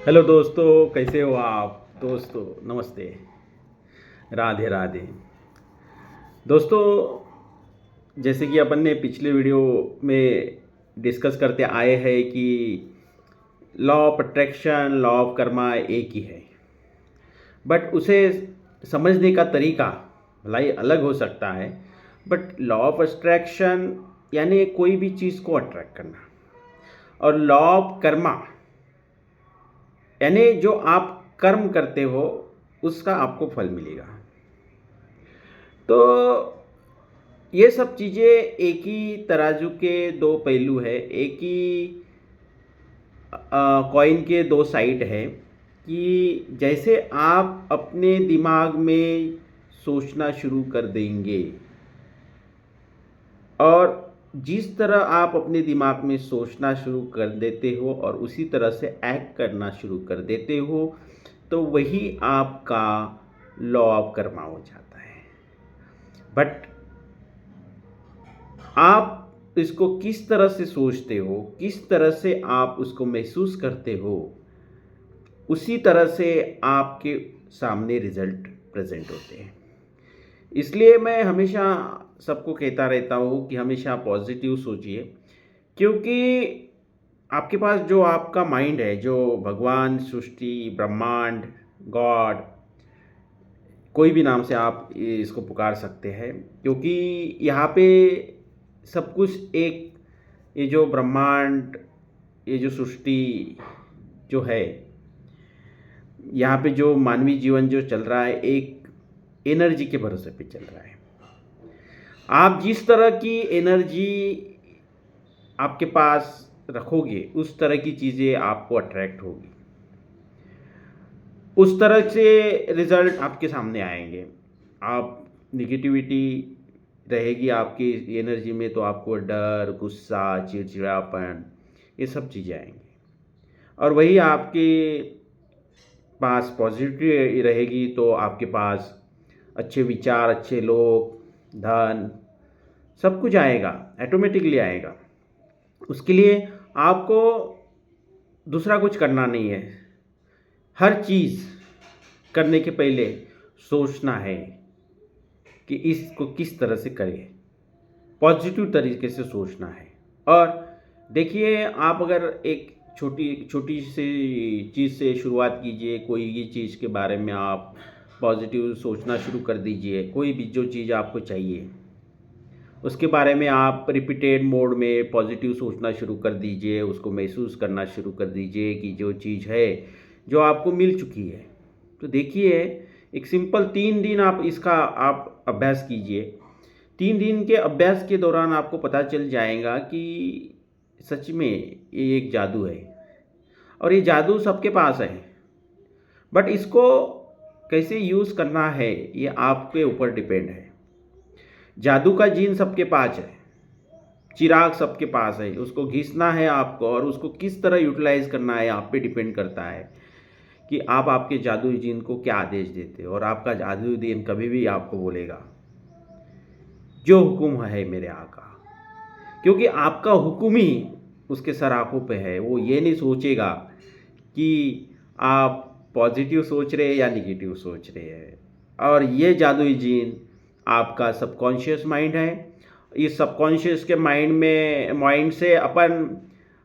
Hello दोस्तों, कैसे हो आप दोस्तों? नमस्ते, राधे राधे। दोस्तों, जैसे कि अपन ने पिछले वीडियो में डिस्कस करते आए हैं कि law of attraction, law of Karma एक ही है, बट उसे समझने का तरीका भलाई अलग हो सकता है। बट लॉ ऑफ अट्रैक्शन यानी कोई भी चीज़ को अट्रैक्ट करना, और लॉ ऑफ कर्मा यानी जो आप कर्म करते हो उसका आपको फल मिलेगा। तो ये सब चीज़ें एक ही तराजू के दो पहलू है, एक ही कॉइन के दो साइड है। कि जैसे आप अपने दिमाग में सोचना शुरू कर देंगे, और जिस तरह आप अपने दिमाग में सोचना शुरू कर देते हो और उसी तरह से एक्ट करना शुरू कर देते हो, तो वही आपका लॉ ऑफ कर्मा हो जाता है। बट आप इसको किस तरह से सोचते हो, किस तरह से आप उसको महसूस करते हो, उसी तरह से आपके सामने रिजल्ट प्रेजेंट होते हैं। इसलिए मैं हमेशा सबको कहता रहता हूँ कि हमेशा पॉजिटिव सोचिए, क्योंकि आपके पास जो आपका माइंड है, जो भगवान, सृष्टि, ब्रह्मांड, गॉड, कोई भी नाम से आप इसको पुकार सकते हैं, क्योंकि यहाँ पे सब कुछ एक, ये जो ब्रह्मांड, ये जो सृष्टि जो है, यहाँ पे जो मानवीय जीवन जो चल रहा है, एक एनर्जी के भरोसे पे चल रहा है। आप जिस तरह की एनर्जी आपके पास रखोगे, उस तरह की चीज़ें आपको अट्रैक्ट होगी, उस तरह से रिजल्ट आपके सामने आएंगे। आप निगेटिविटी रहेगी आपकी एनर्जी में, तो आपको डर, गुस्सा, चिड़चिड़ापन, ये सब चीज़ें आएंगी। और वही आपके पास पॉजिटिव रहेगी, तो आपके पास अच्छे विचार, अच्छे लोग, धन, सब कुछ आएगा, ऑटोमेटिकली आएगा। उसके लिए आपको दूसरा कुछ करना नहीं है। हर चीज़ करने के पहले सोचना है कि इसको किस तरह से करें, पॉजिटिव तरीके से सोचना है। और देखिए, आप अगर एक छोटी छोटी सी चीज़ से शुरुआत कीजिए, कोई भी चीज़ के बारे में आप पॉजिटिव सोचना शुरू कर दीजिए। कोई भी जो चीज़ आपको चाहिए उसके बारे में आप रिपीटेड मोड में पॉजिटिव सोचना शुरू कर दीजिए, उसको महसूस करना शुरू कर दीजिए कि जो चीज़ है जो आपको मिल चुकी है। तो देखिए, एक सिंपल 3 दिन आप इसका आप अभ्यास कीजिए। 3 दिन के अभ्यास के दौरान आपको पता चल जाएगा कि सच में ये एक जादू है, और ये जादू सबके पास है। बट इसको कैसे यूज़ करना है, ये आपके ऊपर डिपेंड है। जादू का जीन सबके पास है, चिराग सबके पास है, उसको घिसना है आपको, और उसको किस तरह यूटिलाइज करना है आप पे डिपेंड करता है कि आप आपके जादुई जीन को क्या आदेश देते हो। और आपका जादुई जीन कभी भी आपको बोलेगा जो हुक्म है मेरे आका, क्योंकि आपका हुक्म ही उसके सराखों पे है। वो ये नहीं सोचेगा कि आप पॉजिटिव सोच रहे हैं या निगेटिव सोच रहे हैं। और ये जादुई जीन आपका सबकॉन्शियस माइंड है। इस सबकॉन्शियस के माइंड से अपन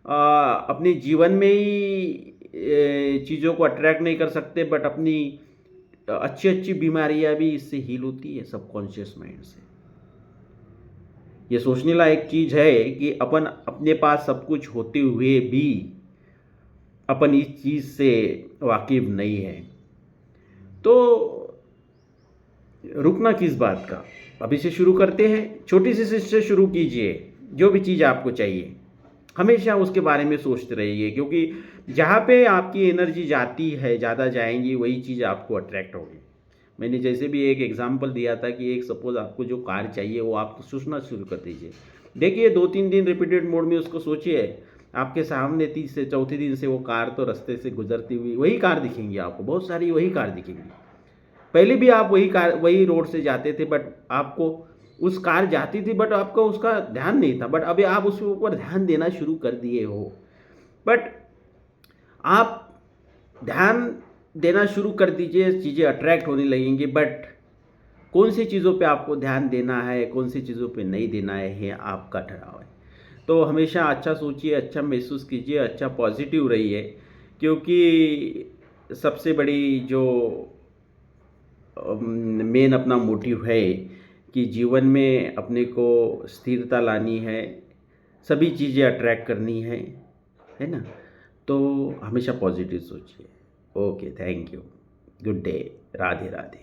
अपने जीवन में ही चीज़ों को अट्रैक्ट नहीं कर सकते, बट अपनी अच्छी अच्छी बीमारियां भी इससे हील होती है सबकॉन्शियस माइंड से। ये सोचने लायक चीज़ है कि अपन अपने पास सब कुछ होते हुए भी अपन इस चीज़ से वाकिफ नहीं है। तो रुकना किस बात का, अभी से शुरू करते हैं। छोटी सी चीज़ से शुरू कीजिए। जो भी चीज़ आपको चाहिए हमेशा उसके बारे में सोचते रहिए, क्योंकि जहाँ पे आपकी एनर्जी जाती है, ज़्यादा जाएंगी, वही चीज़ आपको अट्रैक्ट होगी। मैंने जैसे भी एक एग्जांपल दिया था कि एक सपोज आपको जो कार चाहिए वो आप सोचना शुरू कर दीजिए। देखिए, 2-3 दिन रिपीटेड मोड में उसको सोचिए, आपके सामने 3 से 4 दिन से वो कार तो रास्ते से गुजरती हुई वही कार दिखेंगी आपको, बहुत सारी वही कार दिखेंगी। पहले भी आप वही रोड से जाते थे, बट आपको उस कार जाती थी, बट आपको उसका ध्यान नहीं था। बट अभी आप उसके ऊपर ध्यान देना शुरू कर दिए हो। बट आप ध्यान देना शुरू कर दीजिए, चीज़ें अट्रैक्ट होने लगेंगी, बट कौन सी चीज़ों पे आपको ध्यान देना है, कौन सी चीज़ों पे नहीं देना है, ये आपका ठहराव है। तो हमेशा अच्छा सोचिए, अच्छा महसूस कीजिए, अच्छा पॉजिटिव रहिए, क्योंकि सबसे बड़ी जो मेन अपना मोटिव है कि जीवन में अपने को स्थिरता लानी है, सभी चीज़ें अट्रैक्ट करनी है ना? तो हमेशा पॉजिटिव सोचिए। Okay, thank you. Good day. Radhe, Radhe.